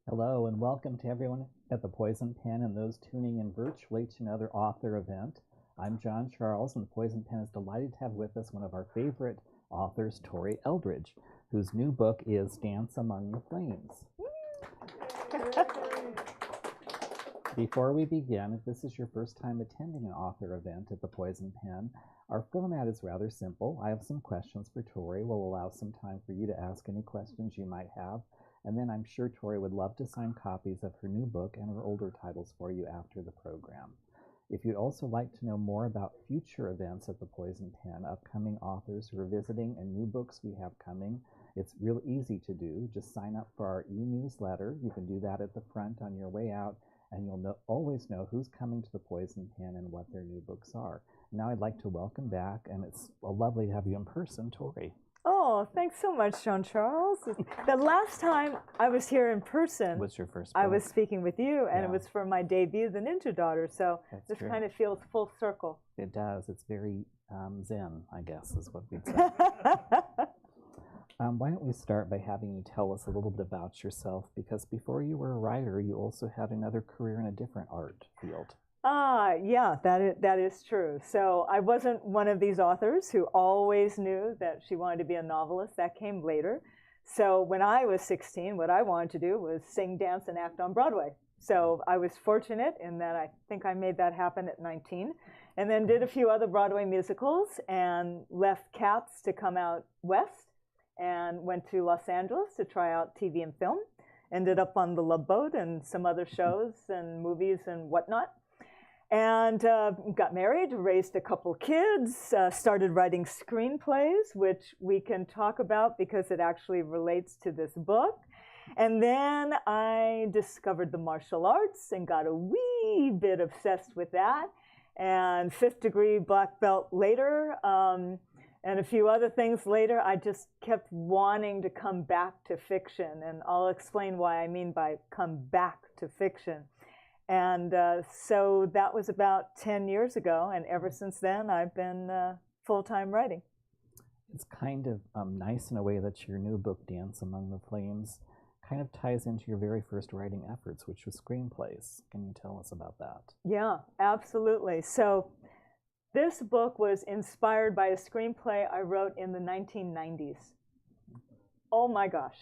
Hello and welcome to everyone at the Poison Pen and those tuning in virtually to another author event. I'm John Charles, and the Poison Pen is delighted to have with us one of our favorite authors, Tori Eldridge, whose new book is Dance Among the Flames. Before we begin, if this is your first time attending an author event at the Poison Pen, our format is rather simple. I have some questions for Tori. We'll allow some time for you to ask any questions you might have. And then I'm sure Tori would love to sign copies of her new book and her older titles for you after the program. If you'd also like to know more about future events at the Poison Pen, upcoming authors who are visiting, and new books we have coming, it's real easy to do. Just sign up for our e-newsletter. You can do that at the front on your way out, and you'll always know who's coming to the Poison Pen and what their new books are. Now I'd like to welcome back, and it's lovely to have you in person, Tori. Oh, thanks so much, John Charles. The last time I was here in person, What's your first book? I was speaking with you, and it was for my debut, The Ninja Daughter, so this kind of feels full circle. It does. It's very zen, I guess, is what we'd say. Why don't we start by having you tell us a little bit about yourself, because before you were a writer, you also had another career in a different art field. Yeah, that is true. So I wasn't one of these authors who always knew that she wanted to be a novelist. That came later. So when I was 16, what I wanted to do was sing, dance, and act on Broadway. So I was fortunate in that I think I made that happen at 19, and then did a few other Broadway musicals and left Cats to come out west and went to Los Angeles to try out TV and film. Ended up on The Love Boat and some other shows and movies and whatnot. And got married, raised a couple kids, started writing screenplays, which we can talk about because it actually relates to this book. And then I discovered the martial arts and got a wee bit obsessed with that. And 5th degree black belt later, and a few other things later, I just kept wanting to come back to fiction. And I'll explain why I mean by come back to fiction. And so that was about 10 years ago, and ever since then, I've been full-time writing. It's kind of nice in a way that your new book, Dance Among the Flames, kind of ties into your very first writing efforts, which was screenplays. Can you tell us about that? Yeah, absolutely. So this book was inspired by a screenplay I wrote in the 1990s. Oh my gosh.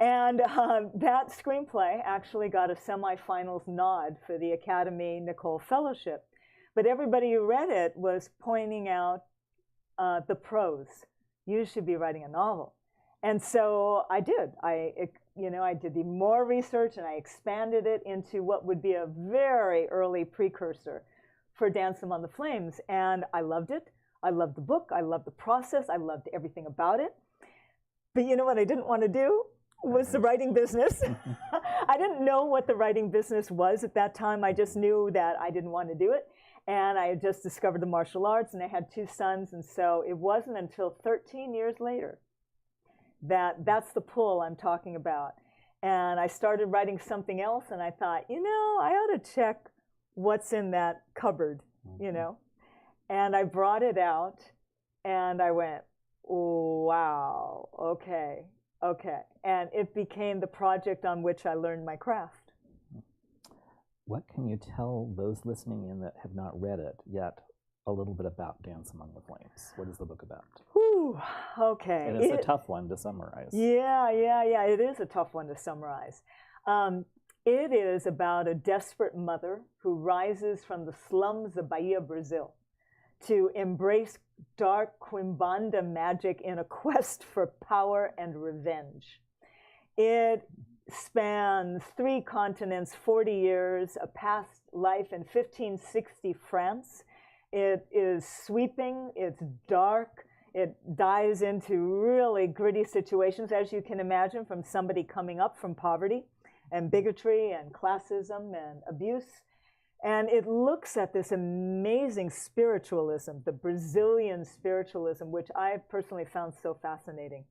And that screenplay actually got a semifinals nod for the Academy Nicole Fellowship. But everybody who read it was pointing out the pros. You should be writing a novel. And so I did. I did the more research, and I expanded it into what would be a very early precursor for Dance Among the Flames. And I loved it. I loved the book. I loved the process. I loved everything about it. But you know what I didn't want to do? Was the writing business. I didn't know what the writing business was at that time. I just knew that I didn't want to do it. And I had just discovered the martial arts, and I had 2 sons. And so it wasn't until 13 years later that that's the pull I'm talking about. And I started writing something else, and I thought, I ought to check what's in that cupboard, And I brought it out, and I went, wow, okay. And it became the project on which I learned my craft. What can you tell those listening in that have not read it yet a little bit about Dance Among the Flames? What is the book about? Whew, okay. And it's a tough one to summarize. Yeah. It is a tough one to summarize. It is about a desperate mother who rises from the slums of Bahia, Brazil, to embrace dark Quimbanda magic in a quest for power and revenge. It spans 3 continents, 40 years, a past life in 1560 France. It is sweeping, it's dark, it dives into really gritty situations, as you can imagine, from somebody coming up from poverty and bigotry and classism and abuse. And it looks at this amazing spiritualism, the Brazilian spiritualism, which I personally found so fascinating.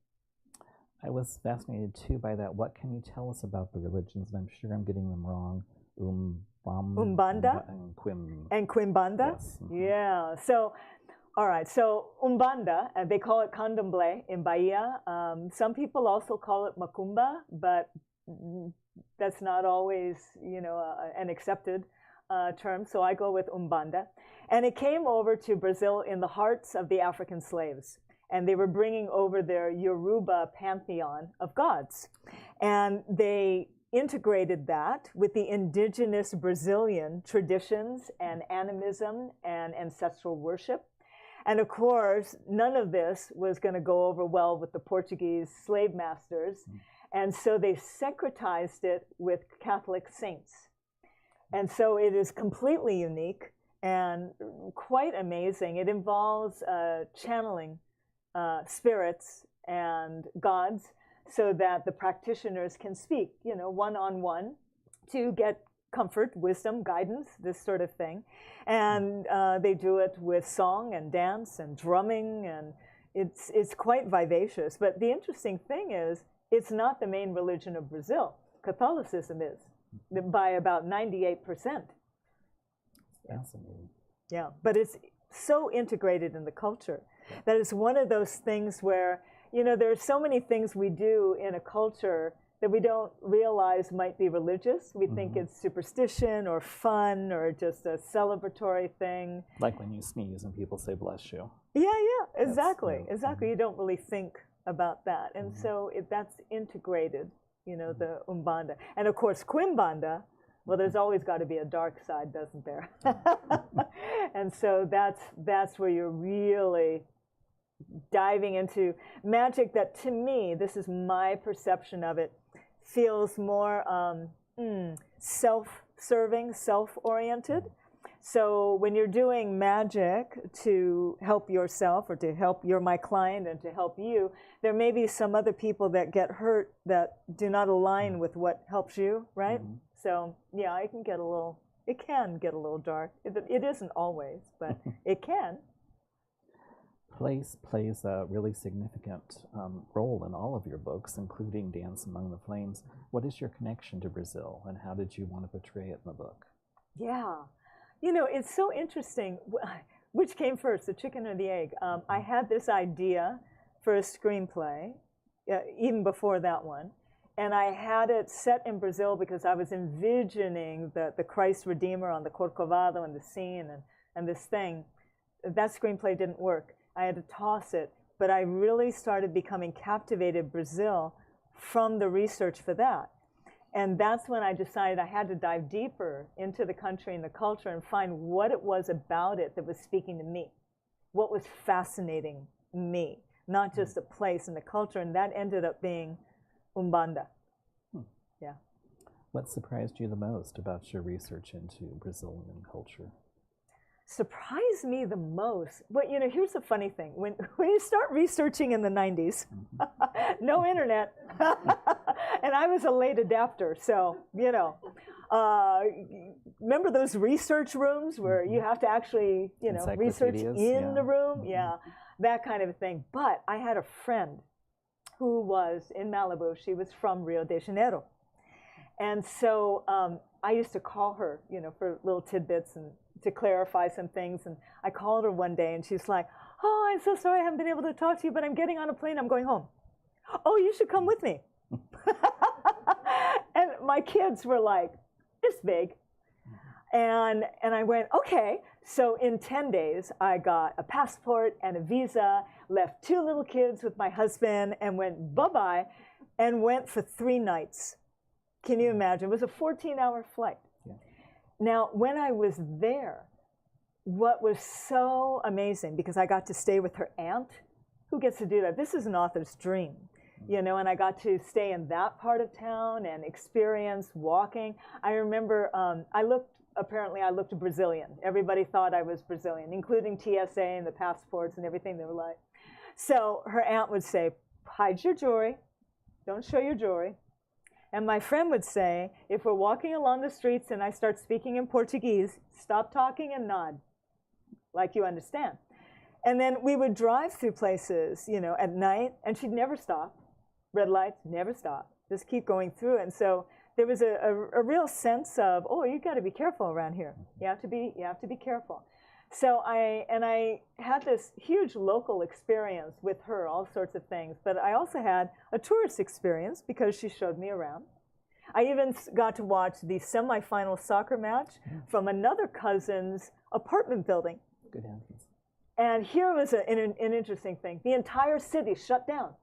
I was fascinated too by that. What can you tell us about the religions? And I'm sure I'm getting them wrong. Umbanda and Quimbanda. Yes. Yeah. So, all right. So Umbanda, they call it Candomblé in Bahia. Some people also call it Macumba, but that's not always, an accepted term. So I go with Umbanda. And it came over to Brazil in the hearts of the African slaves. And they were bringing over their Yoruba pantheon of gods. And they integrated that with the indigenous Brazilian traditions and animism and ancestral worship. And of course, none of this was going to go over well with the Portuguese slave masters. And so they syncretized it with Catholic saints. And so it is completely unique and quite amazing. It involves channeling spirits and gods so that the practitioners can speak, one-on-one to get comfort, wisdom, guidance, this sort of thing. And they do it with song and dance and drumming, and it's quite vivacious. But the interesting thing is, it's not the main religion of Brazil. Catholicism is, by about 98%. Fascinating. Yeah, but it's so integrated in the culture that it's one of those things where, there are so many things we do in a culture that we don't realize might be religious. We think it's superstition or fun or just a celebratory thing. Like when you sneeze and people say bless you. Yeah, exactly. You don't really think about that. And so that's integrated, the Umbanda. And of course, Quimbanda, well, there's always got to be a dark side, doesn't there? And so that's where you're really diving into magic that, to me, this is my perception of it, feels more self-serving, self-oriented. So when you're doing magic to help yourself or to help my client and to help you, there may be some other people that get hurt that do not align with what helps you, right? So yeah, it can get a little dark. It isn't always, but it can. Place plays a really significant role in all of your books, including Dance Among the Flames. What is your connection to Brazil, and how did you want to portray it in the book? Yeah. It's so interesting. Which came first, the chicken or the egg? I had this idea for a screenplay, even before that one. And I had it set in Brazil because I was envisioning the Christ Redeemer on the Corcovado and the scene and this thing. That screenplay didn't work. I had to toss it. But I really started becoming captivated Brazil from the research for that. And that's when I decided I had to dive deeper into the country and the culture and find what it was about it that was speaking to me, what was fascinating me, not just the place and the culture. And that ended up being Umbanda. Yeah. What surprised you the most about your research into Brazilian culture? Surprised me the most? Well, here's the funny thing. When you start researching in the 90s, no internet, and I was a late adapter, so, remember those research rooms where you have to actually, research in the room? Yeah, that kind of thing. But I had a friend who was in Malibu. She was from Rio de Janeiro. And so I used to call her, for little tidbits and to clarify some things. And I called her one day and she's like, "Oh, I'm so sorry I haven't been able to talk to you, but I'm getting on a plane. I'm going home." "Oh, you should come with me." And my kids were like, this big. And I went, okay. So in 10 days, I got a passport and a visa, left 2 little kids with my husband, and went bye-bye, and went for 3 nights. Can you imagine? It was a 14-hour flight. Yeah. Now, when I was there, what was so amazing, because I got to stay with her aunt. Who gets to do that? This is an author's dream, and I got to stay in that part of town and experience walking. I remember I looked Brazilian. Everybody thought I was Brazilian, including TSA and the passports and everything. They were like, so her aunt would say, "Hide your jewelry. Don't show your jewelry." And my friend would say, if we're walking along the streets and I start speaking in Portuguese, stop talking and nod, like you understand. And then we would drive through places, at night, and she'd never stop. Red lights, never stop. Just keep going through. And so there was a real sense of, oh, you got to be careful around here. You have to be careful. So I had this huge local experience with her, all sorts of things. But I also had a tourist experience because she showed me around. I even got to watch the semifinal soccer match from another cousin's apartment building. Good answers. And here was an interesting thing. The entire city shut down.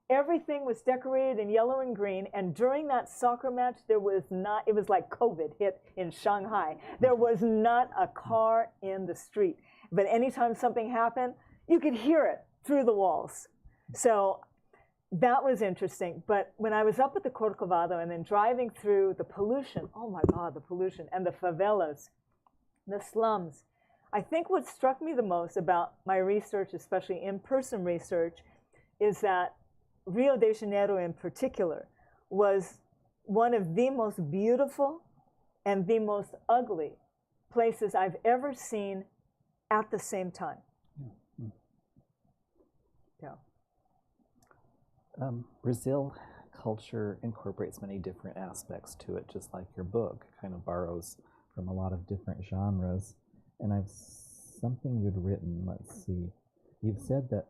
Everything was decorated in yellow and green, and during that soccer match, there was not, it was like COVID hit in Shanghai. There was not a car in the street. But anytime something happened, you could hear it through the walls. So that was interesting. But when I was up at the Corcovado and then driving through the pollution, oh my God, the pollution, and the favelas, the slums, I think what struck me the most about my research, especially in-person research, is that Rio de Janeiro in particular was one of the most beautiful and the most ugly places I've ever seen at the same time. Yeah. Brazil culture incorporates many different aspects to it, just like your book kind of borrows from a lot of different genres. And I've something you'd written, let's see. You've said that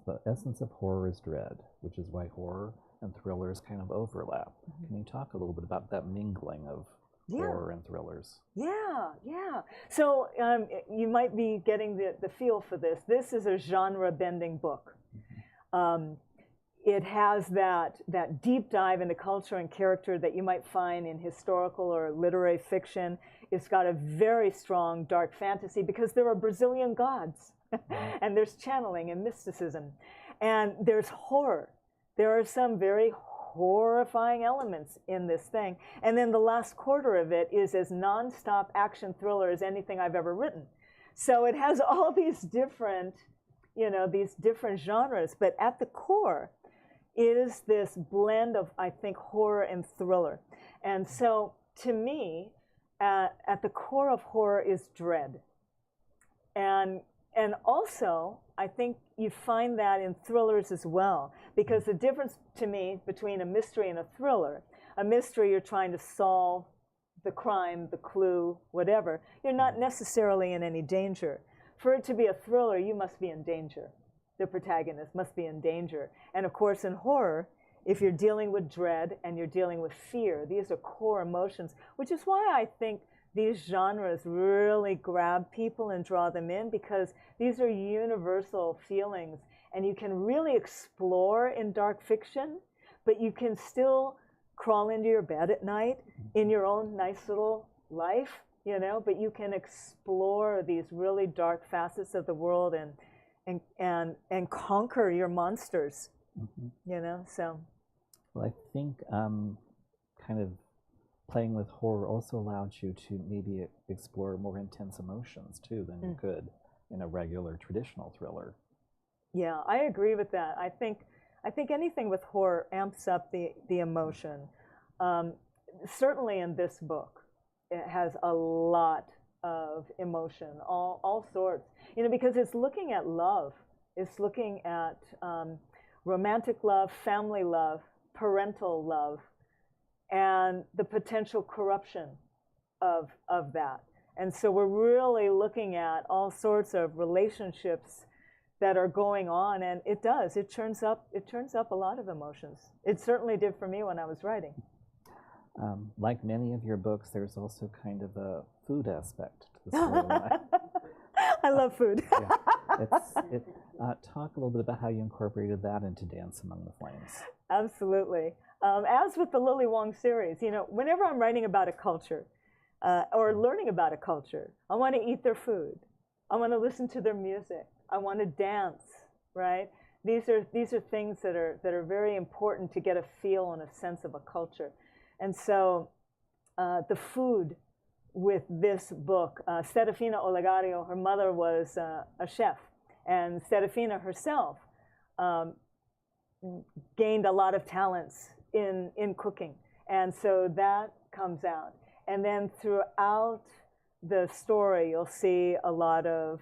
the essence of horror is dread, which is why horror and thrillers kind of overlap. Can you talk a little bit about that mingling of horror and thrillers? Yeah. So you might be getting the feel for this. This is a genre-bending book. It has that deep dive into culture and character that you might find in historical or literary fiction. It's got a very strong dark fantasy because there are Brazilian gods. And there's channeling and mysticism. And there's horror. There are some very horrifying elements in this thing. And then the last quarter of it is as nonstop action thriller as anything I've ever written. So it has all these different, these different genres. But at the core is this blend of, I think, horror and thriller. And so to me, at the core of horror is dread. And also, I think you find that in thrillers as well, because the difference to me between a mystery and a thriller, a mystery you're trying to solve the crime, the clue, whatever, you're not necessarily in any danger. For it to be a thriller, you must be in danger. The protagonist must be in danger. And of course, in horror, if you're dealing with dread and you're dealing with fear, these are core emotions, which is why I think these genres really grab people and draw them in, because these are universal feelings, and you can really explore in dark fiction, but you can still crawl into your bed at night in your own nice little life, but you can explore these really dark facets of the world and conquer your monsters, so. Well, I think kind of playing with horror also allowed you to maybe explore more intense emotions too than you could in a regular traditional thriller. Yeah, I agree with that. I think anything with horror amps up the emotion. Certainly in this book, it has a lot of emotion, all sorts. Because it's looking at love. It's looking at romantic love, family love, parental love, and the potential corruption of that. And so we're really looking at all sorts of relationships that are going on, and it turns up a lot of emotions. It certainly did for me when I was writing. Like many of your books, there's also kind of a food aspect to the story. I love food. Talk a little bit about how you incorporated that into Dance Among the Flames. Absolutely. As with the Lily Wong series, whenever I'm writing about a culture or learning about a culture, I want to eat their food. I want to listen to their music. I want to dance, right? These are things that are very important to get a feel and a sense of a culture. And so the food with this book, Serafina Olegario, her mother was a chef, and Serafina herself gained a lot of talents in cooking, and so that comes out. And then throughout the story, you'll see a lot of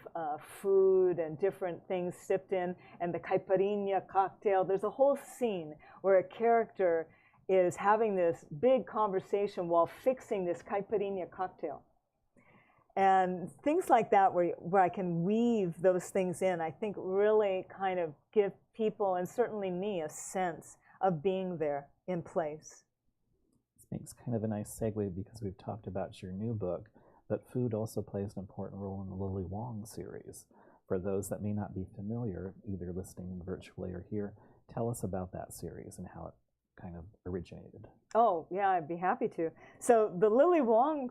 food and different things sipped in, and the caipirinha cocktail. There's a whole scene where a character is having this big conversation while fixing this caipirinha cocktail. And things like that where I can weave those things in, I think really kind of give people, and certainly me, a sense of being there in place. makes kind of a nice segue because we've talked about your new book, but food also plays an important role in the Lily Wong series. For those that may not be familiar, either listening virtually or here, tell us about that series and how it kind of originated. Oh, yeah, I'd be happy to. So the Lily Wong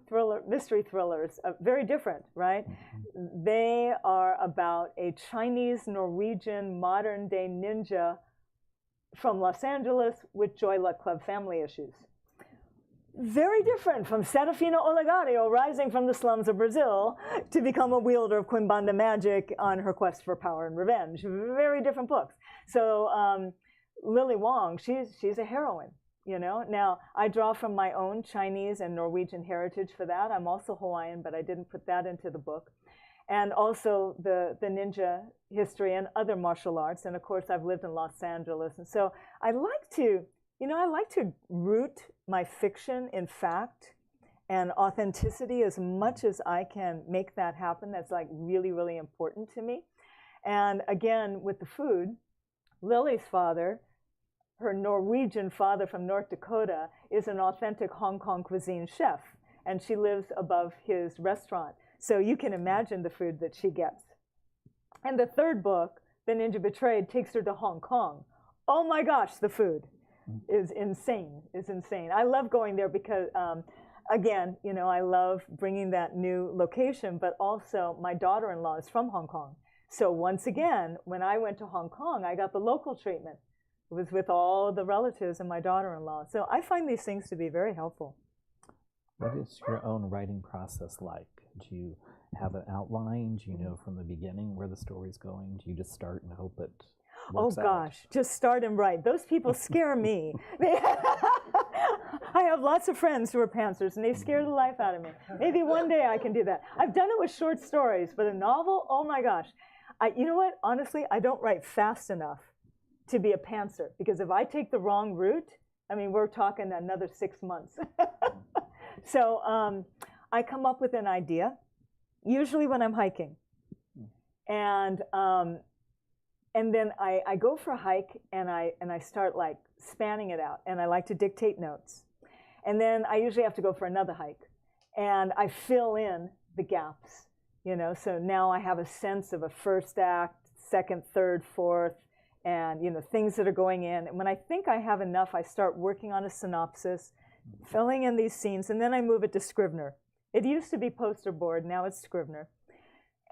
mystery thrillers are very different, right? Mm-hmm. They are about a Chinese-Norwegian modern-day ninja from Los Angeles with Joy Luck Club family issues. Very different from Serafina Olegario rising from the slums of Brazil to become a wielder of Quimbanda magic on her quest for power and revenge. Very different books. So Lily Wong, she's a heroine, you know. Now, I draw from my own Chinese and Norwegian heritage for that. I'm also Hawaiian, but I didn't put that into the book. And also the ninja history and other martial arts. And of course, I've lived in Los Angeles. And so I like to root my fiction in fact and authenticity as much as I can make that happen. That's like really, really important to me. And again, with the food, Lily's father, her Norwegian father from North Dakota, is an authentic Hong Kong cuisine chef. And she lives above his restaurant. So you can imagine the food that she gets. And the third book, The Ninja Betrayed, takes her to Hong Kong. Oh my gosh, the food is insane, I love going there because, again, you know, I love bringing that new location, but also my daughter-in-law is from Hong Kong. So once again, when I went to Hong Kong, I got the local treatment. It was with all the relatives and my daughter-in-law. So I find these things to be very helpful. What is your own writing process like? Do you have an outline? Do you know from the beginning where the story's going? Do you just start and hope it works out? Gosh, just start and write. Those people scare me. I have lots of friends who are pantsers, and they scare the life out of me. Maybe one day I can do that. I've done it with short stories, but a novel, oh my gosh. You know what? Honestly, I don't write fast enough to be a pantser, because if I take the wrong route, I mean, we're talking another 6 months. So I come up with an idea, usually when I'm hiking. And then I go for a hike, and I start like spanning it out, and I like to dictate notes. And then I usually have to go for another hike, and I fill in the gaps, you know. So now I have a sense of a first act, second, third, fourth, and, you know, things that are going in. And when I think I have enough, I start working on a synopsis, filling in these scenes, and then I move it to Scrivener. It used to be poster board, now it's Scrivener.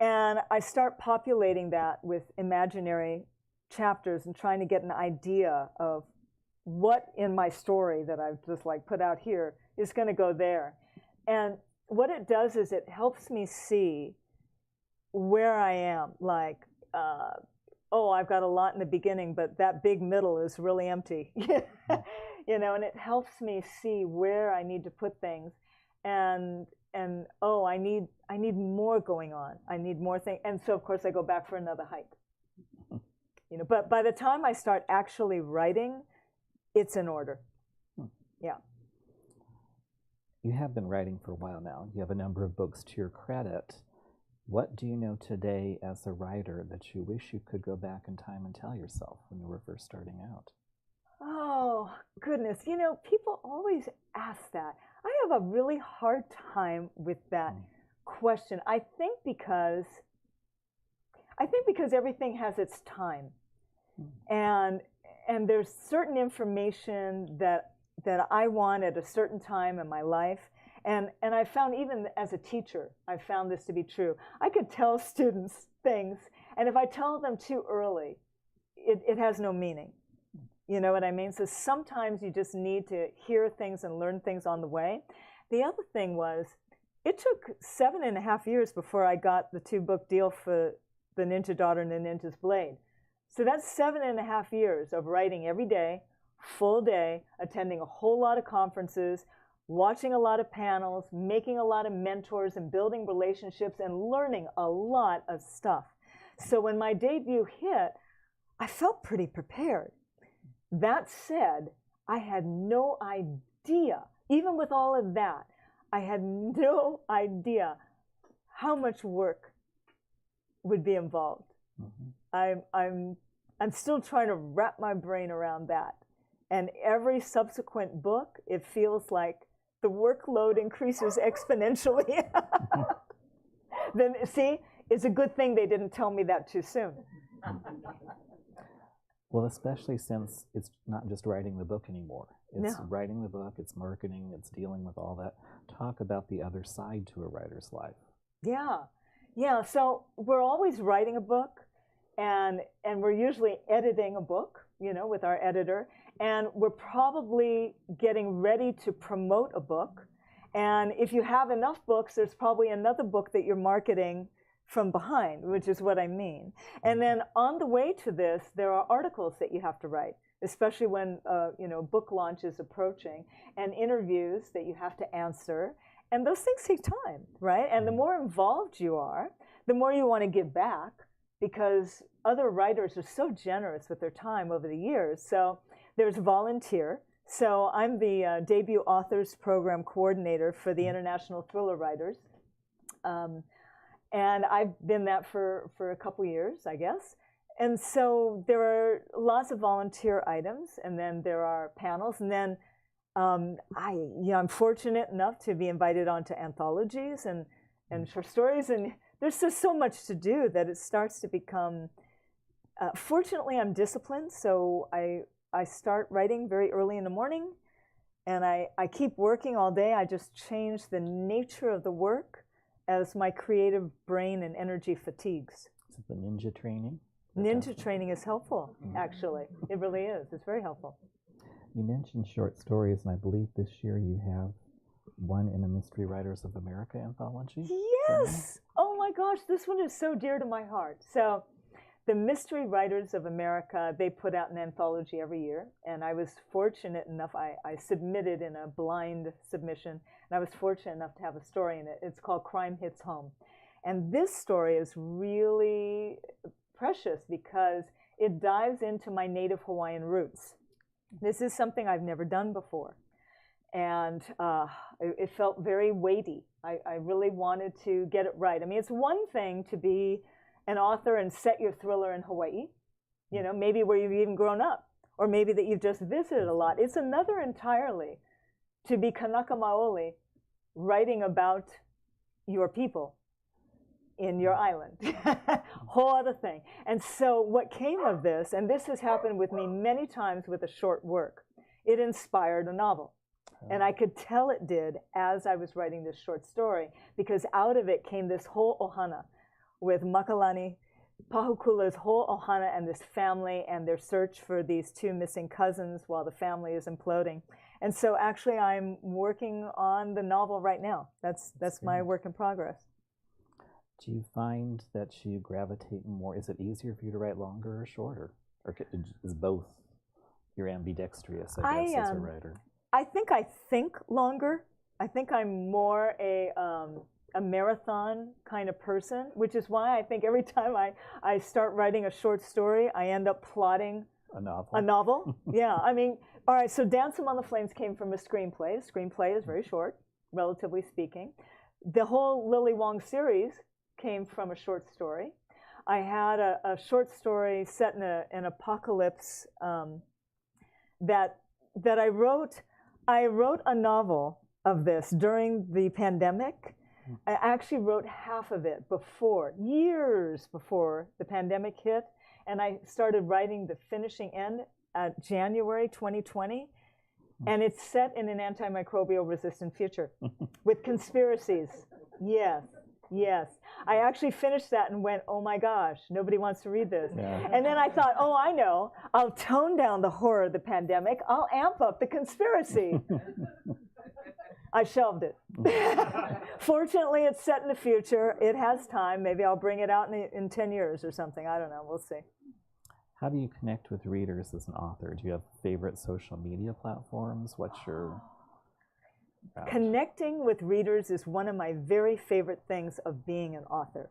And I start populating that with imaginary chapters and trying to get an idea of what in my story that I've just like put out here is going to go there. And what it does is it helps me see where I am. Like, I've got a lot in the beginning, but that big middle is really empty. You know, and it helps me see where I need to put things. And I need more going on. I need more things. And so, of course, I go back for another hike. You know, but by the time I start actually writing, it's in order. Yeah. You have been writing for a while now. You have a number of books to your credit. What do you know today as a writer that you wish you could go back in time and tell yourself when you were first starting out? Oh, goodness. You know, people always ask that. I have a really hard time with that question. I think because everything has its time. And there's certain information that I want at a certain time in my life. And I found, even as a teacher, I found this to be true. I could tell students things, and if I tell them too early, it has no meaning. You know what I mean? So sometimes you just need to hear things and learn things on the way. The other thing was, it took 7.5 years before I got the 2-book deal for The Ninja Daughter and The Ninja's Blade. So that's 7.5 years of writing every day, full day, attending a whole lot of conferences, watching a lot of panels, making a lot of mentors and building relationships and learning a lot of stuff. So when my debut hit, I felt pretty prepared. That said, I had no idea, even with all of that, I had no idea how much work would be involved. I'm still trying to wrap my brain around that. And every subsequent book, it feels like the workload increases exponentially. Then see, it's a good thing they didn't tell me that too soon. Well, especially since it's not just writing the book anymore. It's No. writing the book, it's marketing, it's dealing with all that. Talk about the other side to a writer's life. Yeah. So we're always writing a book, and we're usually editing a book, with our editor, and we're probably getting ready to promote a book. And if you have enough books, there's probably another book that you're marketing from behind, which is what I mean. And then on the way to this, there are articles that you have to write, especially when book launch is approaching, and interviews that you have to answer. And those things take time, right? And the more involved you are, the more you want to give back, because other writers are so generous with their time over the years. So there's volunteer. So I'm the debut authors program coordinator for the International Thriller Writers. And I've been that for a couple years, I guess. And so there are lots of volunteer items, and then there are panels. And then I'm fortunate enough to be invited onto anthologies and short stories. And there's just so much to do that it starts to become, fortunately, I'm disciplined. So I start writing very early in the morning, and I keep working all day. I just change the nature of the work as my creative brain and energy fatigues. Is it the ninja training? Ninja training is helpful, actually. It really is. It's very helpful. You mentioned short stories, and I believe this year you have one in the Mystery Writers of America anthology? Yes! Oh my gosh, this one is so dear to my heart. So the Mystery Writers of America, they put out an anthology every year, and I was fortunate enough, I submitted in a blind submission, and I was fortunate enough to have a story in it. It's called Crime Hits Home. And this story is really precious because it dives into my native Hawaiian roots. This is something I've never done before. And it felt very weighty. I really wanted to get it right. I mean, it's one thing to be an author and set your thriller in Hawaii, maybe where you've even grown up, or maybe that you've just visited a lot. It's another entirely to be Kanaka Maoli, writing about your people in your island. Whole other thing. And so what came of this, and this has happened with me many times with a short work, it inspired a novel. And I could tell it did as I was writing this short story, because out of it came this whole ohana with Makalani, Pahukula's whole ohana and this family and their search for these two missing cousins while the family is imploding. And so actually I'm working on the novel right now. That's my work in progress. Do you find that you gravitate more? Is it easier for you to write longer or shorter? Or is both your ambidextrous, I guess, as a writer? I think longer. I think I'm more a marathon kind of person, which is why I think every time I start writing a short story, I end up plotting a novel. A novel, yeah. I mean, all right, so Dance Among the Flames came from a screenplay. The screenplay is very short, relatively speaking. The whole Lily Wong series came from a short story. I had a short story set in an apocalypse that I wrote. I wrote a novel of this during the pandemic. I actually wrote half of it years before the pandemic hit, and I started writing the finishing end at January 2020, and it's set in an antimicrobial resistant future with conspiracies. Yes. I actually finished that and went, oh my gosh, nobody wants to read this. Yeah. And then I thought, oh, I know, I'll tone down the horror of the pandemic. I'll amp up the conspiracy. I shelved it. Fortunately, it's set in the future. It has time. Maybe I'll bring it out in 10 years or something. I don't know. We'll see. How do you connect with readers as an author? Do you have favorite social media platforms? What's your... Connecting with readers is one of my very favorite things of being an author.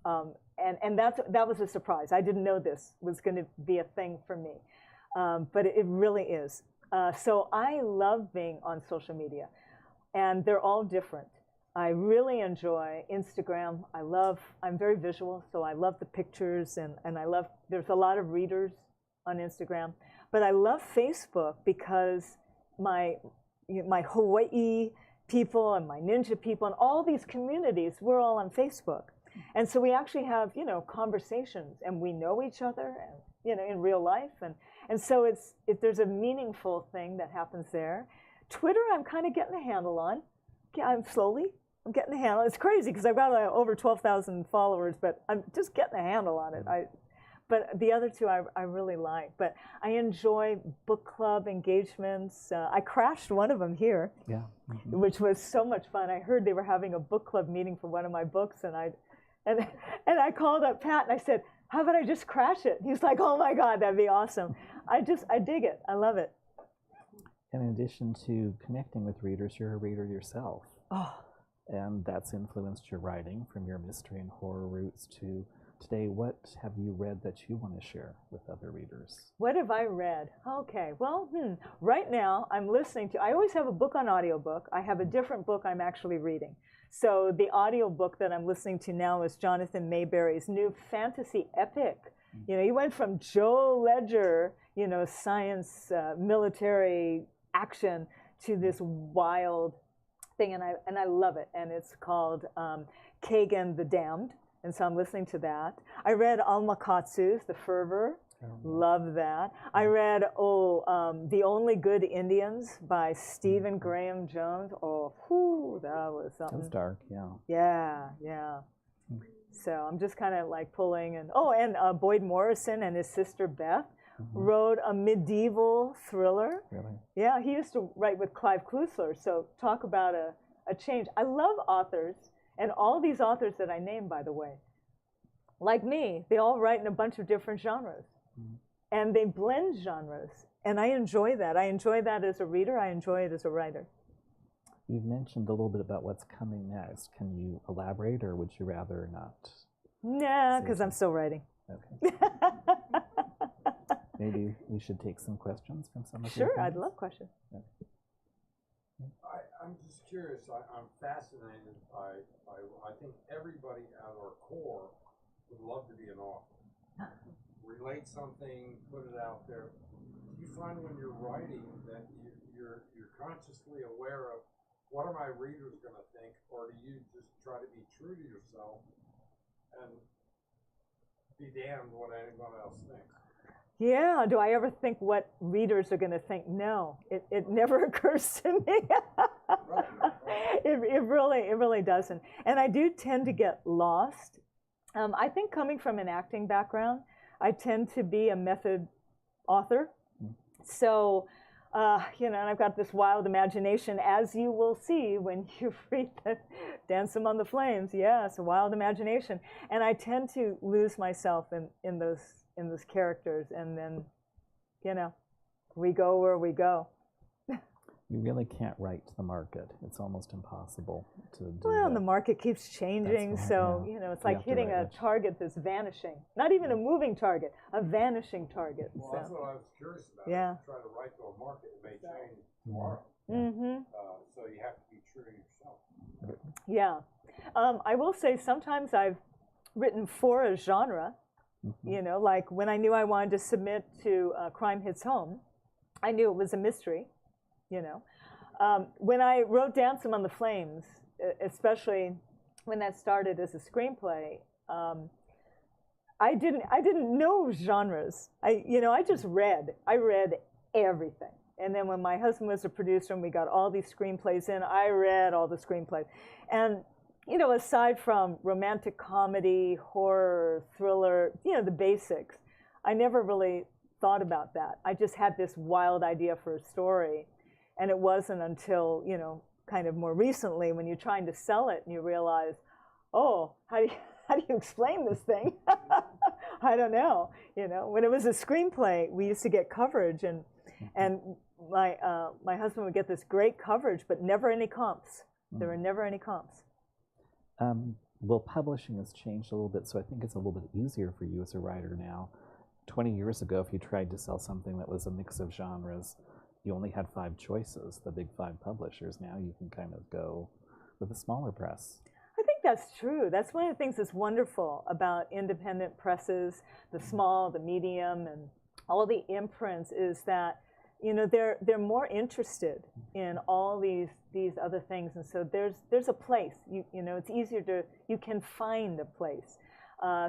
And that was a surprise. I didn't know this was going to be a thing for me. But it really is. So I love being on social media. And they're all different. I really enjoy Instagram. I'm very visual, so I love the pictures, and there's a lot of readers on Instagram. But I love Facebook because my Hawaii people and my ninja people and all these communities, we're all on Facebook. And so we actually have, you know, conversations, and we know each other, and, you know, in real life. And so there's a meaningful thing that happens there. Twitter, I'm kind of getting a handle on. I'm getting a handle. It's crazy because I've got over 12,000 followers, but I'm just getting a handle on it. But the other two I really like. But I enjoy book club engagements. I crashed one of them here, which was so much fun. I heard they were having a book club meeting for one of my books, and I called up Pat and I said, how about I just crash it? He's like, oh my God, that'd be awesome. I dig it. I love it. And in addition to connecting with readers, you're a reader yourself. Oh. And that's influenced your writing from your mystery and horror roots to today. What have you read that you want to share with other readers? What have I read? Okay, well, right now I'm listening to, I always have a book on audiobook. I have a different book I'm actually reading. So the audiobook that I'm listening to now is Jonathan Mayberry's new fantasy epic. You know, he went from Joe Ledger, you know, science, military action, to this wild thing, and I love it. And it's called Kagan the Damned. And so I'm listening to that. I read Alma Katsu's The Fervor. Love that. I read The Only Good Indians by Stephen Graham Jones. Oh, whew, that was something. That was dark, yeah. Yeah. So I'm just kind of like pulling, and Boyd Morrison and his sister Beth wrote a medieval thriller. Really? Yeah, he used to write with Clive Clusler. So talk about a change. I love authors. And all these authors that I named, by the way, like me, they all write in a bunch of different genres. And they blend genres. And I enjoy that. I enjoy that as a reader. I enjoy it as a writer. You've mentioned a little bit about what's coming next. Can you elaborate, or would you rather not? Nah, because I'm still writing. Okay. Maybe we should take some questions from some of you. Sure, I'd love questions. Okay. I'm just curious. I'm fascinated by I think everybody at our core would love to be an author. Relate something, put it out there. Do you find when you're writing that you're consciously aware of what are my readers going to think, or do you just try to be true to yourself and be damned what anyone else thinks? Yeah, do I ever think what readers are going to think? No, it never occurs to me. It really doesn't. And I do tend to get lost. I think coming from an acting background, I tend to be a method author. So, you know, and I've got this wild imagination, as you will see when you read Dancing on the Flames. Yeah, it's a wild imagination. And I tend to lose myself in those characters, and then, you know, we go where we go. You really can't write to the market. It's almost impossible to do. Well, that. The market keeps changing, right, so, yeah. you know, it's like hitting a target that's vanishing. Not even a moving target, a vanishing target. Well, so. that's what I was curious about. Yeah. If you try to write to a market, it may change tomorrow. So you have to be true to yourself. Yeah. I will say sometimes I've written for a genre. You know, like when I knew I wanted to submit to Crime Hits Home, I knew it was a mystery, you know. When I wrote Dancing on the Flames, especially when that started as a screenplay, I didn't know genres. I just read. I read everything. And then when my husband was a producer and we got all these screenplays in, I read all the screenplays. And you know, aside from romantic comedy, horror, thriller, you know, the basics, I never really thought about that. I just had this wild idea for a story. And it wasn't until, you know, kind of more recently when you're trying to sell it and you realize, oh, how do you explain this thing? I don't know. You know, when it was a screenplay, we used to get coverage, and my husband would get this great coverage, but never any comps. There were never any comps. Well, publishing has changed a little bit, so I think it's a little bit easier for you as a writer now. 20 years ago, if you tried to sell something that was a mix of genres, you only had 5 choices, the big 5 publishers. Now you can kind of go with a smaller press. I think that's true. That's one of the things that's wonderful about independent presses, the small, the medium, and all the imprints, is that you know, they're more interested in all these other things, and so there's a place. You know, it's easier to, you can find a place.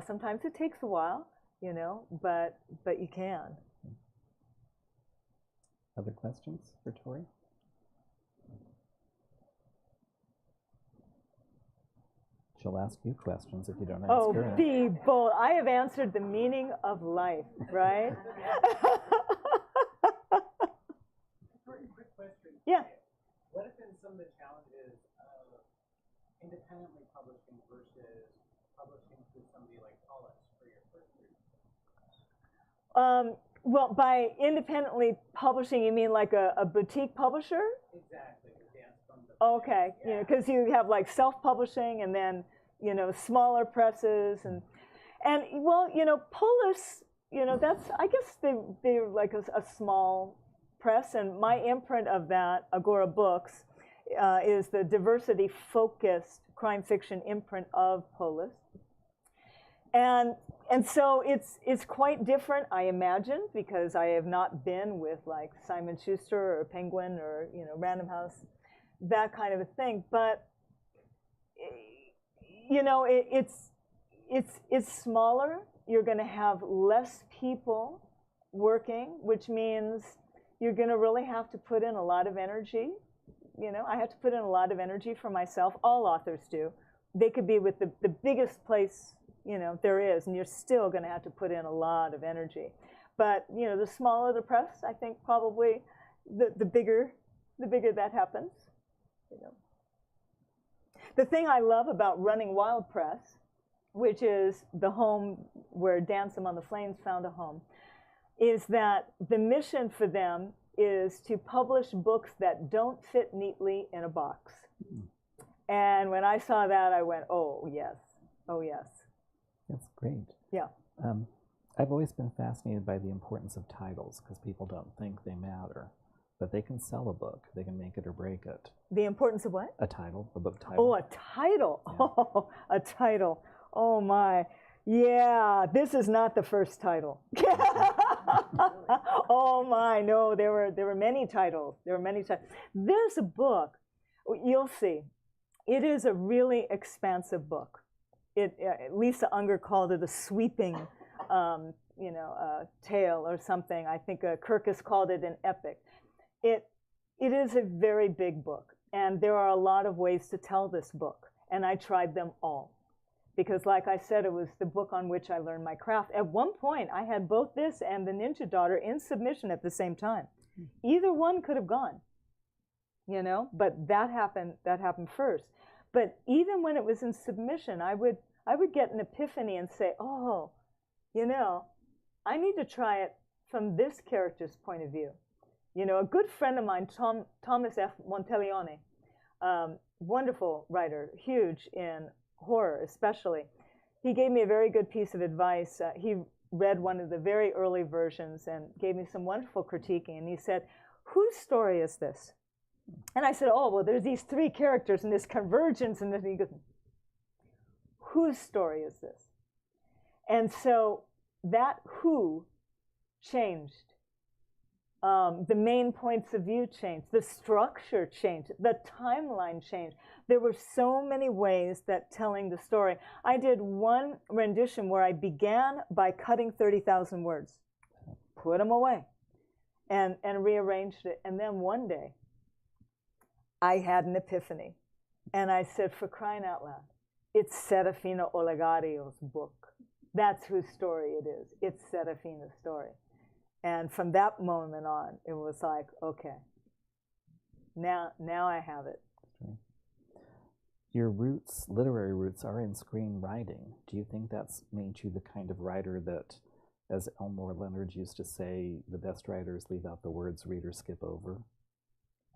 Sometimes it takes a while, you know, but you can. Other questions for Tori? She'll ask you questions if you don't ask her. Oh, be bold. I have answered the meaning of life, right? Quick question. Yeah. What have been some of the challenges of independently publishing versus publishing through somebody like Paulus for your first read? Well, by independently publishing, you mean like a boutique publisher? Exactly. Advance from the Okay, yeah. You know, because you have like self-publishing and then, you know, smaller presses and well, you know, Paulus, you know, that's, I guess they're like a small press, and my imprint of that, Agora Books, is the diversity-focused crime fiction imprint of Paulus. And so it's quite different, I imagine, because I have not been with like Simon Schuster or Penguin or, you know, Random House, that kind of a thing. But you know, it's smaller. You're going to have less people working, which means you're going to really have to put in a lot of energy. You know, I have to put in a lot of energy for myself. All authors do. They could be with the biggest place, you know, there is, and you're still going to have to put in a lot of energy. But, you know, the smaller the press, I think probably the bigger that happens. You know. The thing I love about running Wild Press, which is the home where Dance Among the Flames found a home, is that the mission for them is to publish books that don't fit neatly in a box. And when I saw that, I went, oh, yes. Oh, yes. That's great. Yeah. I've always been fascinated by the importance of titles, because people don't think they matter. But they can sell a book. They can make it or break it. The importance of what? A title, a book title. Oh, a title. Yeah. Oh, a title. Oh, my. Yeah, this is not the first title. Oh, my. No, there were many titles. There were many titles. This book, you'll see, it is a really expansive book. Lisa Unger called it a sweeping, you know, tale or something. I think Kirkus called it an epic. It is a very big book, and there are a lot of ways to tell this book, and I tried them all. Because like I said, it was the book on which I learned my craft. At one point, I had both this and The Ninja Daughter in submission at the same time. Either one could have gone, you know, but that happened first. But even when it was in submission, I would get an epiphany and say, oh, you know, I need to try it from this character's point of view. You know, a good friend of mine, Thomas F. Monteleone, wonderful writer, huge in horror especially, he gave me a very good piece of advice. He read one of the very early versions and gave me some wonderful critiquing, and he said, whose story is this? And I said, oh, well, there's these three characters and this convergence, and then he goes, whose story is this? And so that who changed. The main points of view changed. The structure changed. The timeline changed. There were so many ways that telling the story. I did one rendition where I began by cutting 30,000 words, put them away, and rearranged it. And then one day, I had an epiphany. And I said, for crying out loud, it's Serafina Olegario's book. That's whose story it is. It's Serafina's story. And from that moment on, it was like, okay, now I have it. Okay. Your roots, literary roots, are in screenwriting. Do you think that's made you the kind of writer that, as Elmore Leonard used to say, the best writers leave out the words readers skip over?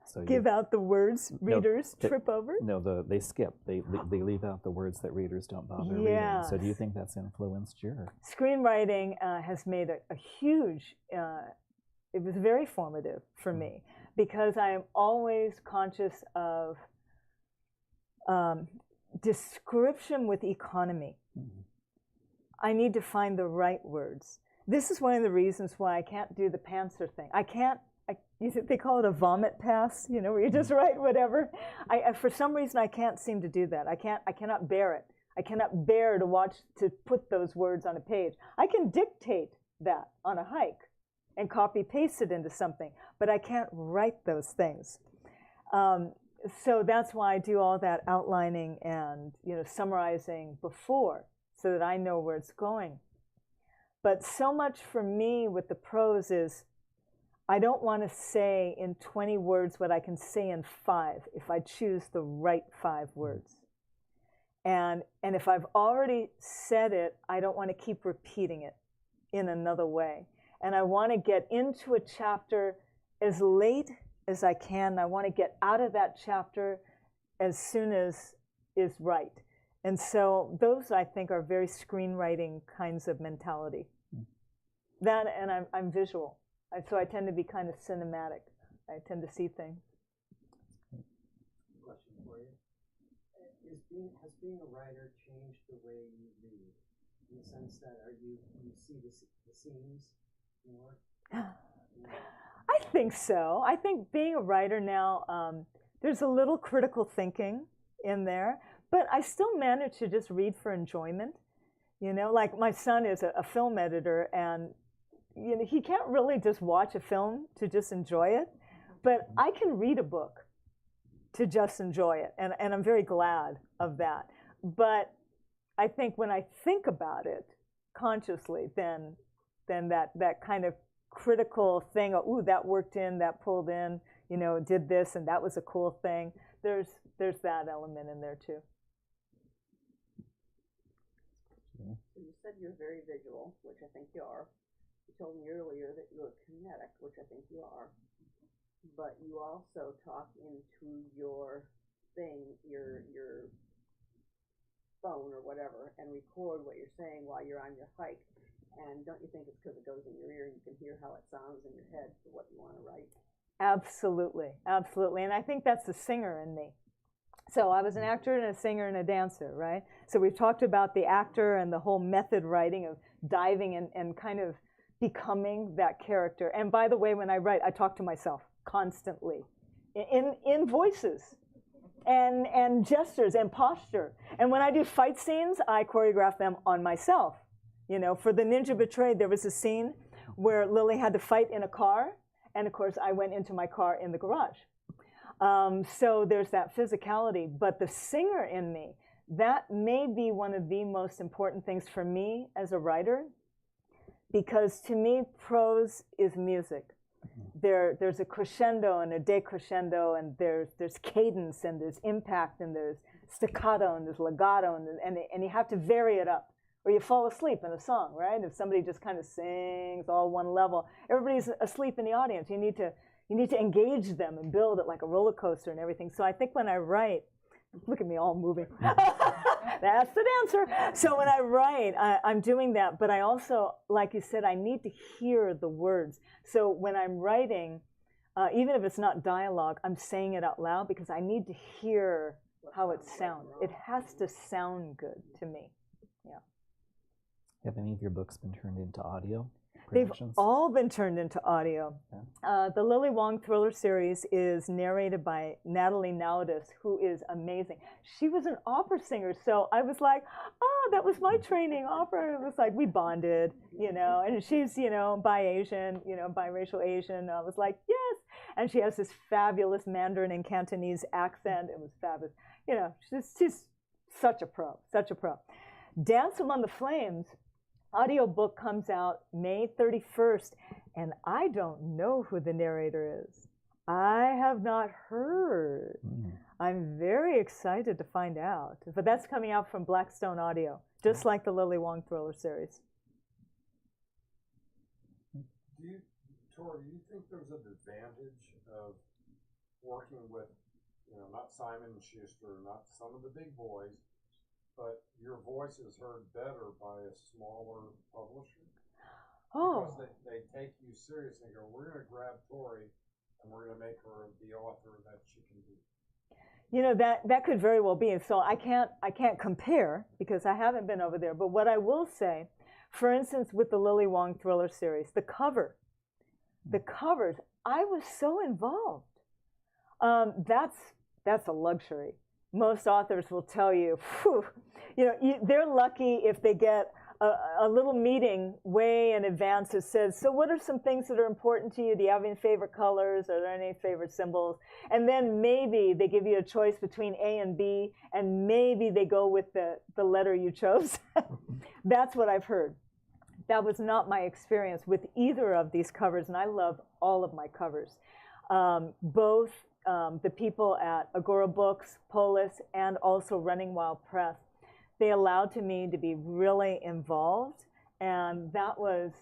So give out the words readers trip over? No, they skip. They leave out the words that readers don't bother yes. reading. So do you think that's influenced your? Screenwriting has made a huge, it was very formative for me, because I am always conscious of description with economy. Mm-hmm. I need to find the right words. This is one of the reasons why I can't do the pantser thing. I can't they call it a vomit pass, where you just write whatever. For some reason, I can't seem to do that. I cannot bear it. I cannot bear to put those words on a page. I can dictate that on a hike and copy paste it into something, but I can't write those things. So that's why I do all that outlining and summarizing before, so that I know where it's going. But so much for me with the prose is, I don't want to say in 20 words what I can say in 5 if I choose the right 5 words. And if I've already said it, I don't want to keep repeating it in another way. And I want to get into a chapter as late as I can. I want to get out of that chapter as soon as is right. And so those, I think, are very screenwriting kinds of mentality. That, and I'm visual. So I tend to be kind of cinematic. I tend to see things. Question for you. Has being a writer changed the way you read? In the sense that you see the scenes more? I think so. I think being a writer now, there's a little critical thinking in there, but I still manage to just read for enjoyment. Like my son is a film editor, and he can't really just watch a film to just enjoy it, but I can read a book to just enjoy it, and I'm very glad of that. But I think when I think about it consciously, then that kind of critical thing of, ooh, that worked in, that pulled in, did this, and that was a cool thing. There's that element in there too. So you said you're very visual, which I think you are. You told me earlier that you're kinetic, which I think you are. But you also talk into your thing, your phone or whatever, and record what you're saying while you're on your hike. And don't you think it's because it goes in your ear and you can hear how it sounds in your head for what you want to write? Absolutely, absolutely. And I think that's the singer in me. So I was an actor and a singer and a dancer, right? So we've talked about the actor and the whole method writing of diving and kind of becoming that character. And by the way, when I write, I talk to myself constantly in voices and gestures and posture. And when I do fight scenes, I choreograph them on myself. For the Ninja Betrayed, there was a scene where Lily had to fight in a car, and of course I went into my car in the garage. So there's that physicality, but the singer in me, that may be one of the most important things for me as a writer, because to me, prose is music. There's a crescendo and a decrescendo, and there's cadence, and there's impact, and there's staccato, and there's legato, and you have to vary it up, or you fall asleep in a song, right? If somebody just kind of sings all one level, everybody's asleep in the audience. You need to engage them and build it like a roller coaster and everything. So I think when I write, look at me all moving. That's the dancer. So when I write, I'm doing that. But I also, like you said, I need to hear the words. So when I'm writing, even if it's not dialogue, I'm saying it out loud because I need to hear how it sounds. It has to sound good to me. Yeah. Have any of your books been turned into audio They've productions? all been turned into audio. Yeah. The Lily Wong thriller series is narrated by Natalie Naudis, who is amazing. She was an opera singer, so I was like, oh, that was my training, opera. It was like, we bonded, and she's, bi-Asian, biracial Asian. I was like, yes. And she has this fabulous Mandarin and Cantonese accent. It was fabulous. She's such a pro, such a pro. Dance Among the Flames audiobook comes out May 31st, and I don't know who the narrator is. I have not heard. I'm very excited to find out. But that's coming out from Blackstone Audio, just like the Lily Wong thriller series. Tori, do you think there's an advantage of working with, not Simon & Schuster, not some of the big boys, but your voice is heard better by a smaller publisher? Oh. Because they take you seriously and go, we're going to grab Tori and we're going to make her the author that she can be. That could very well be. And so I can't compare because I haven't been over there. But what I will say, for instance, with the Lily Wong thriller series, the cover the covers, I was so involved. That's a luxury. Most authors will tell you, whew, they're lucky if they get a little meeting way in advance that says, so what are some things that are important to you? Do you have any favorite colors? Are there any favorite symbols? And then maybe they give you a choice between A and B, and maybe they go with the letter you chose. That's what I've heard. That was not my experience with either of these covers, and I love all of my covers. Both the people at Agora Books, Polis, and also Running Wild Press, they allowed me to be really involved, and that was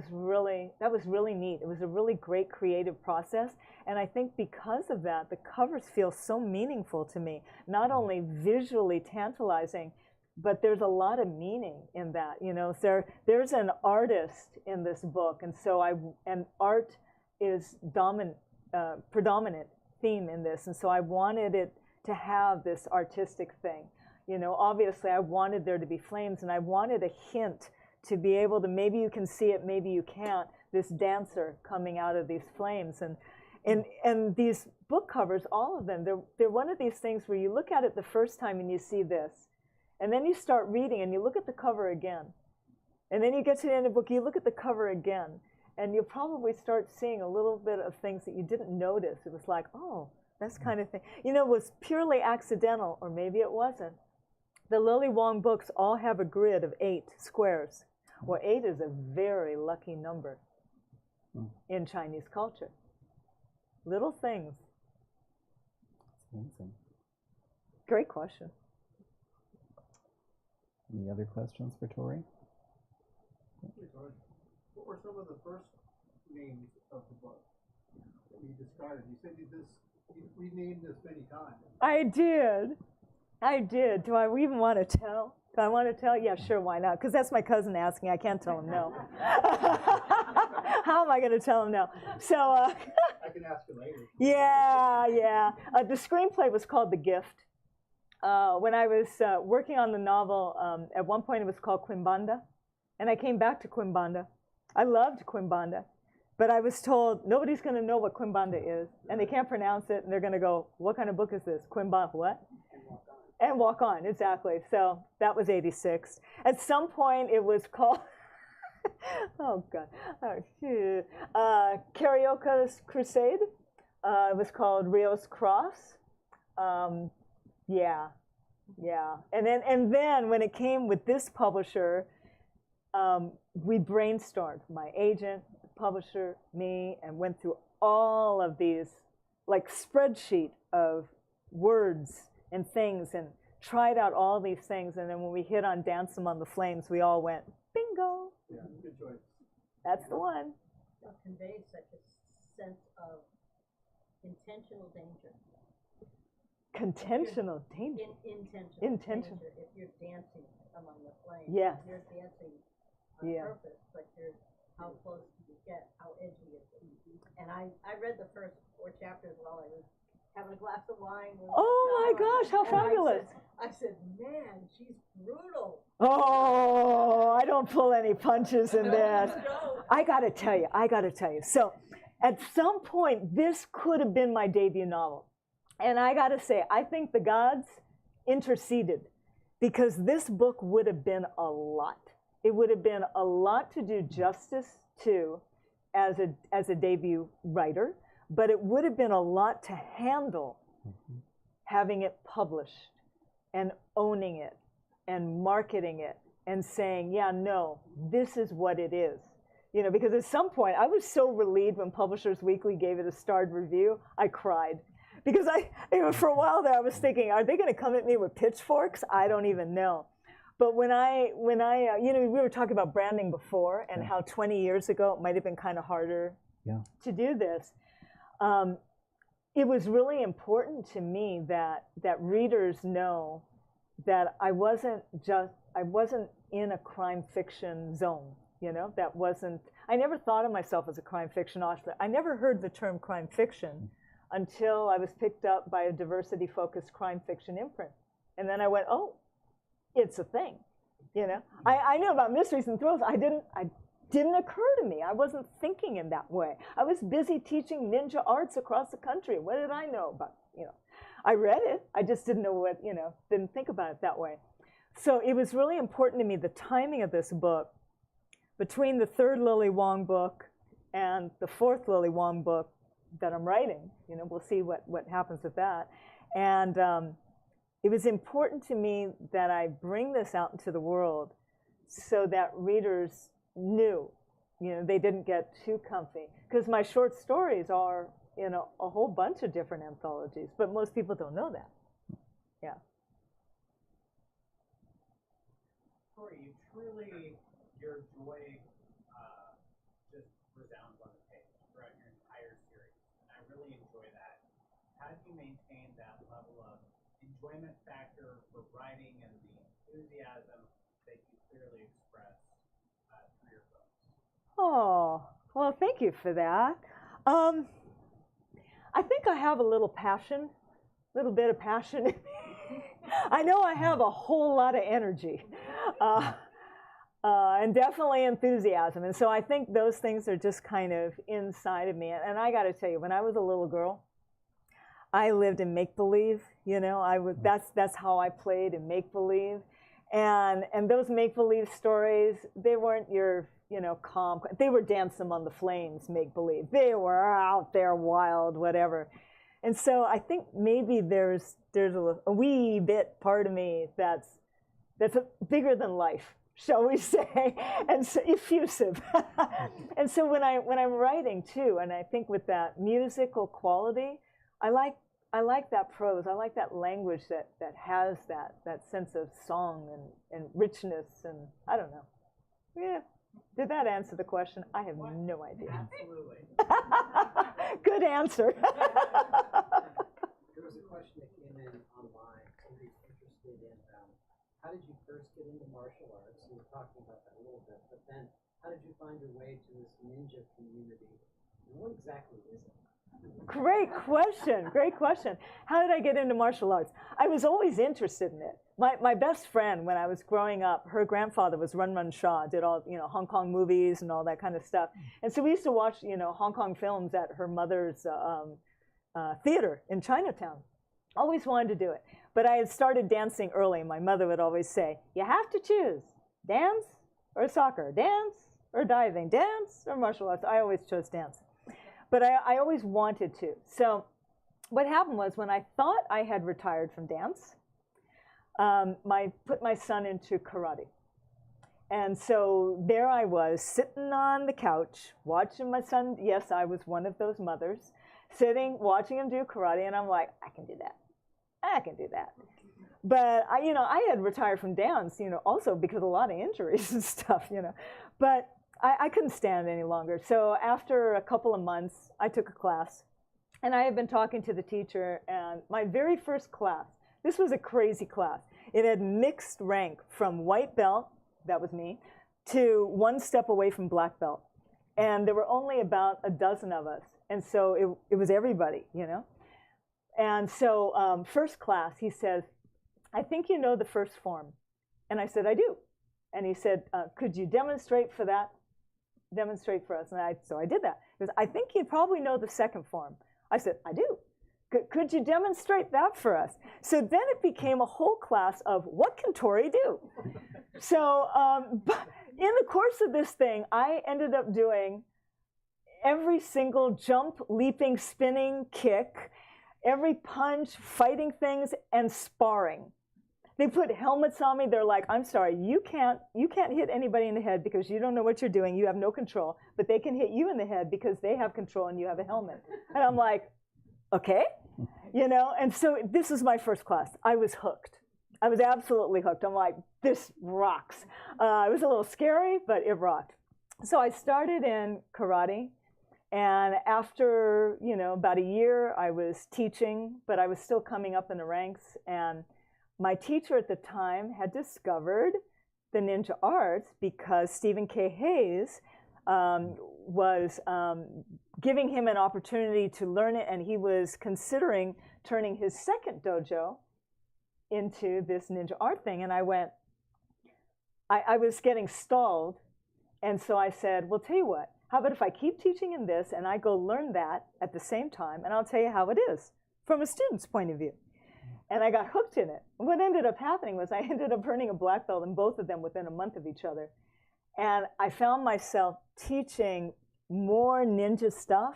really neat. It was a really great creative process, and I think because of that, the covers feel so meaningful to me. Not only visually tantalizing, but there's a lot of meaning in that. There's an artist in this book, and so art is predominant theme in this, and so I wanted it to have this artistic thing. Obviously I wanted there to be flames, and I wanted a hint to be able to, maybe you can see it, maybe you can't, this dancer coming out of these flames. And these book covers, all of them, they're one of these things where you look at it the first time and you see this, and then you start reading and you look at the cover again, and then you get to the end of the book, you look at the cover again, and you'll probably start seeing a little bit of things that you didn't notice. It was like, oh, that's kind of thing. It was purely accidental, or maybe it wasn't. The Lily Wong books all have a grid of 8 squares. Well, 8 is a very lucky number in Chinese culture. Little things. Amazing. Great question. Any other questions for Tori? What were some of the first names of the book that you discarded? You said you renamed this many times. I did. Do I even want to tell? Do I want to tell? Yeah, sure, why not? Because that's my cousin asking. I can't tell him no. How am I going to tell him no? So I can ask you later. Yeah. The screenplay was called The Gift. When I was working on the novel, at one point it was called Quimbanda, and I came back to Quimbanda. I loved Quimbanda, but I was told nobody's going to know what Quimbanda is, and they can't pronounce it, and they're going to go, what kind of book is this? Quimbanda what? And Walk On, exactly. So that was 86. At some point it was called, oh God, Carioca's Crusade. It was called Rio's Cross. Yeah. And then when it came with this publisher, we brainstormed, my agent, the publisher, me, and went through all of these, like, spreadsheet of words and things, and tried out all these things. And then when we hit on Dance Among the Flames, we all went, bingo. Yeah, good choice. That's the one. It conveys such a sense of intentional danger. Intentional danger. Intentional danger. If you're dancing among the flames, yes. You're dancing on purpose, but how close do you get? How edgy is it? And I read the first 4 chapters while I was having a glass of wine. Oh my gosh, how fabulous. I said, man, she's brutal. Oh, I don't pull any punches in this. I gotta tell you. So at some point, this could have been my debut novel. And I gotta say, I think the gods interceded, because this book would have been a lot. It would have been a lot to do justice to as a debut writer, but it would have been a lot to handle having it published and owning it and marketing it and saying, yeah, no, this is what it is. Because at some point, I was so relieved when Publishers Weekly gave it a starred review, I cried. Because for a while there, I was thinking, are they going to come at me with pitchforks? I don't even know. But when I we were talking about branding before, and how 20 years ago it might have been kind of harder to do this. It was really important to me that readers know that I wasn't in a crime fiction zone. I never thought of myself as a crime fiction author. I never heard the term crime fiction until I was picked up by a diversity-focused crime fiction imprint. And then I went, oh, it's a thing. I knew about mysteries and thrills. didn't occur to me. I wasn't thinking in that way. I was busy teaching ninja arts across the country. What did I know about, I read it. I just didn't know what, didn't think about it that way. So it was really important to me, the timing of this book, between the third Lily Wong book and the fourth Lily Wong book that I'm writing. We'll see what happens with that. And it was important to me that I bring this out into the world so that readers knew, they didn't get too comfy. Because my short stories are in a whole bunch of different anthologies, but most people don't know that. Yeah. Tori, your joy just resounds on the page throughout your entire series, and I really enjoy that. How do you maintain that level of enjoyment factor for writing and the enthusiasm that you clearly express through your books? Oh, well, thank you for that. I think I have a little bit of passion in me. I know I have a whole lot of energy. And definitely enthusiasm. And so I think those things are just kind of inside of me. And I got to tell you, when I was a little girl, I lived in make-believe. That's how I played in make-believe. And those make-believe stories, they weren't your, calm. They were Dance Among the Flames make-believe. They were out there wild, whatever. And so I think maybe there's a wee bit part of me that's bigger than life, shall we say, and so effusive. And so when I'm writing too, and I think with that musical quality, I like that prose. I like that language that has that sense of song and richness, and I don't know. Yeah. Did that answer the question? I have no idea. Absolutely. Good answer. There was a question that came in online. Somebody's interested in how did you first get into martial arts? You were talking about that a little bit, but then how did you find your way to this ninja community? And what exactly is it? Great question. Great question. How did I get into martial arts? I was always interested in it. My best friend, when I was growing up, her grandfather was Run Run Shaw, did all, Hong Kong movies and all that kind of stuff. And so we used to watch, Hong Kong films at her mother's theater in Chinatown. Always wanted to do it. But I had started dancing early. My mother would always say, you have to choose dance or soccer, dance or diving, dance or martial arts. I always chose dance. But I always wanted to. So what happened was when I thought I had retired from dance, put my son into karate. And so there I was sitting on the couch watching my son. Yes, I was one of those mothers sitting, watching him do karate. And I'm like, I can do that. I can do that. But I had retired from dance, also because of a lot of injuries and stuff, But I couldn't stand any longer. So after a couple of months, I took a class. And I had been talking to the teacher. And my very first class, this was a crazy class. It had mixed rank from white belt, that was me, to one step away from black belt. And there were only about a dozen of us. And so it was everybody, And so first class, he says, I think you know the first form. And I said, I do. And he said, could you demonstrate for that? Demonstrate for us. And so I did that. He goes, I think you probably know the second form. I said, I do. Could you demonstrate that for us? So then it became a whole class of what can Tori do? So in the course of this thing, I ended up doing every single jump, leaping, spinning, kick, every punch, fighting things, and sparring. They put helmets on me. They're like, I'm sorry, you can't hit anybody in the head because you don't know what you're doing. You have no control. But they can hit you in the head because they have control and you have a helmet. And I'm like, okay. And so this is my first class. I was hooked. I was absolutely hooked. I'm like, this rocks. It was a little scary, but it rocked. So I started in karate. And after, about a year, I was teaching, but I was still coming up in the ranks. And my teacher at the time had discovered the ninja arts because Stephen K. Hayes was giving him an opportunity to learn it, and he was considering turning his second dojo into this ninja art thing. And I went, I was getting stalled, And so I said, well, tell you what, how about if I keep teaching in this and I go learn that at the same time, and I'll tell you how it is from a student's point of view. And I got hooked in it. What ended up happening was I ended up earning a black belt in both of them within a month of each other. And I found myself teaching more ninja stuff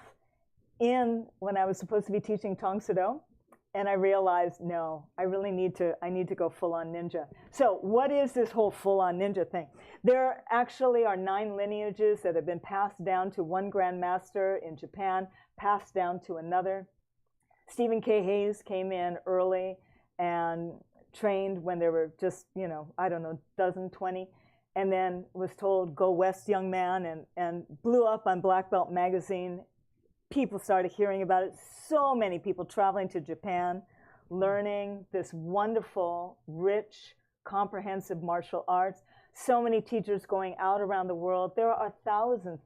when I was supposed to be teaching Tong Soo Do. And I realized, no, I need to go full-on ninja. So what is this whole full-on ninja thing? There actually are 9 lineages that have been passed down to one grandmaster in Japan, passed down to another. Stephen K. Hayes came in early and trained when there were just, I don't know, dozen, 20, and then was told, go west, young man, and blew up on Black Belt magazine. People started hearing about it. So many people traveling to Japan, learning this wonderful, rich, comprehensive martial arts. So many teachers going out around the world. There are thousands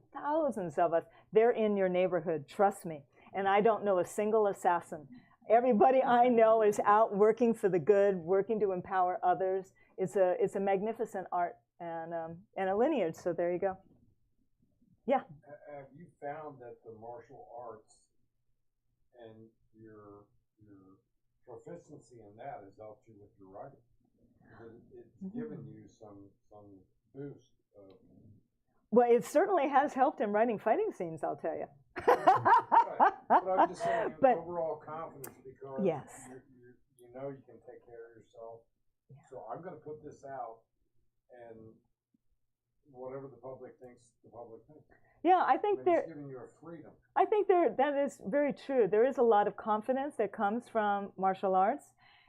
of us. They're in your neighborhood, trust me. And I don't know a single assassin. Everybody I know is out working for the good, working to empower others. It's a magnificent art and a lineage, so there you go. Yeah. Have you found that the martial arts and your proficiency in that has helped you with your writing? It's given you some boost. Well, it certainly has helped in writing fighting scenes, I'll tell you. Right. But I'm just saying, overall confidence, because yes. you know you can take care of yourself. Yeah. So I'm going to put this out, and whatever the public thinks, the public thinks. Yeah, I think it's giving you a freedom. I think that is very true. There is a lot of confidence that comes from martial arts,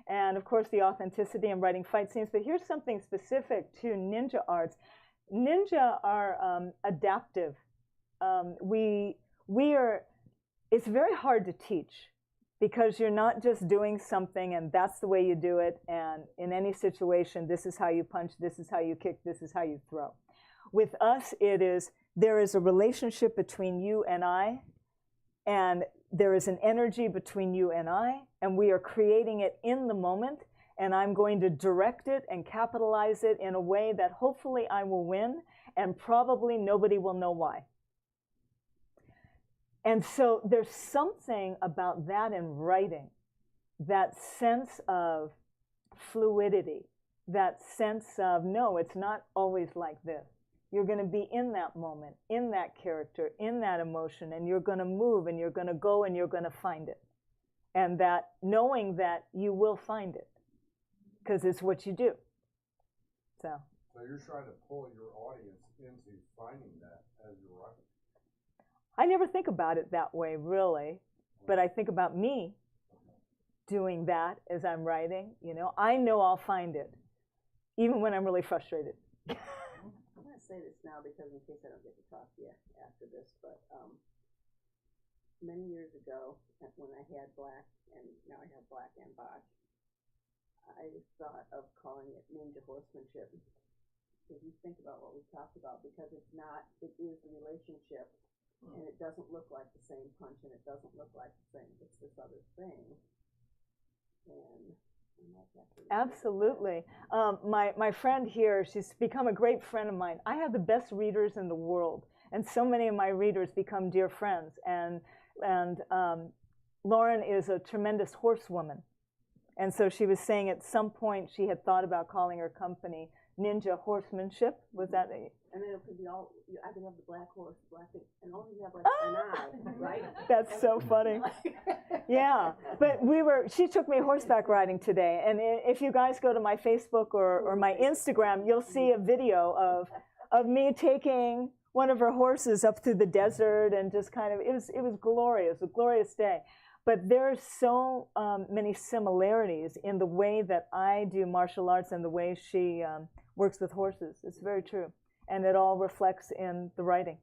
and of course the authenticity in writing fight scenes. But here's something specific to ninja arts. Ninja are adaptive. It's very hard to teach because you're not just doing something and that's the way you do it, and in any situation, this is how you punch, this is how you kick, this is how you throw. With us, there is a relationship between you and I, and there is an energy between you and we are creating it in the moment, and I'm going to direct it and capitalize it in a way that hopefully I will win, and probably nobody will know why. And so there's something about that in writing, that sense of fluidity, that sense of, no, it's not always like this. You're going to be in that moment, in that character, in that emotion, and you're going to move, and you're going to go, and you're going to find it. And that knowing that you will find it, because it's what you do. So you're trying to pull your audience into finding that as you're writing. I never think about it that way, really, but I think about me doing that as I'm writing. I know I'll find it, even when I'm really frustrated. I'm going to say this now because in case I don't get to talk to you after this, but many years ago, when I had black, and now I have black and botch, I thought of calling it ninja horsemanship. If you think about what we talked about, because it is the relationship. And it doesn't look like the same punch, and it doesn't look like the same. It's this other thing. And absolutely. My friend here, she's become a great friend of mine. I have the best readers in the world, and so many of my readers become dear friends. And Lauren is a tremendous horsewoman. And so she was saying at some point she had thought about calling her company Ninja Horsemanship. Was that a... And then it could be all, I could have the black horse, black thing, and only have like an eye, right? That's so funny. Yeah, but she took me horseback riding today, and if you guys go to my Facebook or my Instagram, you'll see a video of me taking one of her horses up through the desert, and just kind of, it was glorious, a glorious day. But there's so many similarities in the way that I do martial arts and the way she works with horses. It's very true. And it all reflects in the writing.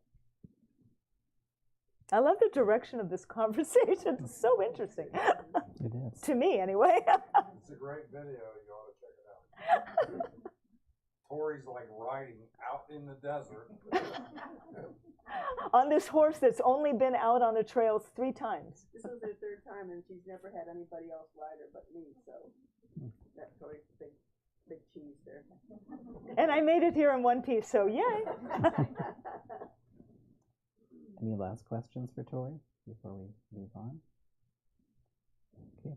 I love the direction of this conversation. It's so interesting. It is. To me, anyway. It's a great video. You ought to check it out. Tori's like riding out in the desert. On this horse that's only been out on the trails 3 times. This was her 3rd time, and she's never had anybody else ride her but me, so that's Tori's big big cheese there. And I made it here in one piece, so yay! Any last questions for Tori before we move on? Okay.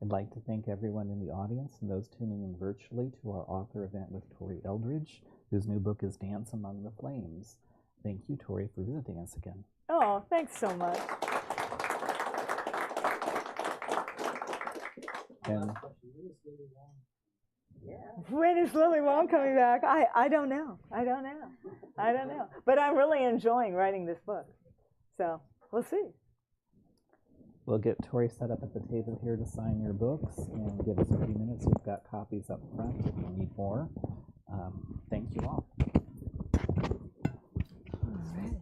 I'd like to thank everyone in the audience and those tuning in virtually to our author event with Tori Eldridge, whose new book is Dance Among the Flames. Thank you, Tori, for visiting us again. Oh, thanks so much. And When is Lily Wong coming back? I don't know. But I'm really enjoying writing this book. So we'll see. we'll get Tori set up at the table here to sign your books and give us a few minutes. We've got copies up front if you need more. Thank you all. All right.